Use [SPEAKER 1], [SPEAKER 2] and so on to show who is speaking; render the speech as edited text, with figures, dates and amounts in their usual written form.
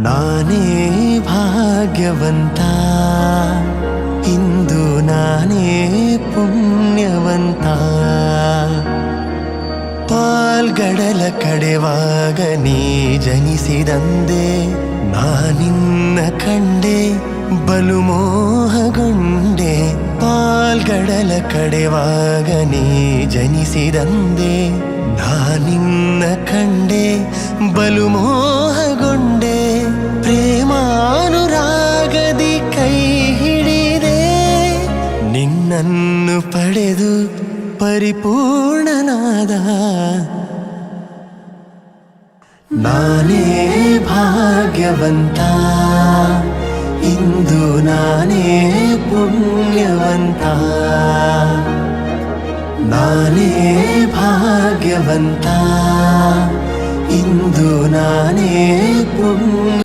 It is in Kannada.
[SPEAKER 1] ನಾನೇ ಭಾಗ್ಯವಂತ, ಇಂದು ನಾನೇ ಪುಣ್ಯವಂತ. ಪಾಲ್ಗಡಲ ಕಡೆವಾಗ ನೀ ಜನಿಸಿದಂದೆ, ನಾನಿನ್ನ ಕಂಡೆ ಬಲು ಮೋಹಗೊಂಡೆ. ಪಾಲ್ಗಡಲ ಕಡೆವಾಗ ನೀ ಜನಿಸಿದಂದೆ, ನಾನಿನ್ನ ಕಂಡೆ ಬಲು ಮೋಹಗೊಂಡೆ. ಪ್ರೇಮಾನುರಾಗದಿ ಕೈ ಹಿಡಿದೆ, ನಿನ್ನನ್ನು ಪಡೆದು ಪರಿಪೂರ್ಣನಾದ. ನಾನೇ ಭಾಗ್ಯವಂತ, ಇಂದು ನಾನೇ ಪುಣ್ಯವಂತ. ನಾನೇ ಭಾಗ್ಯವಂತ, ಇಂದು ನಾನೇ ಪುಣ್ಯ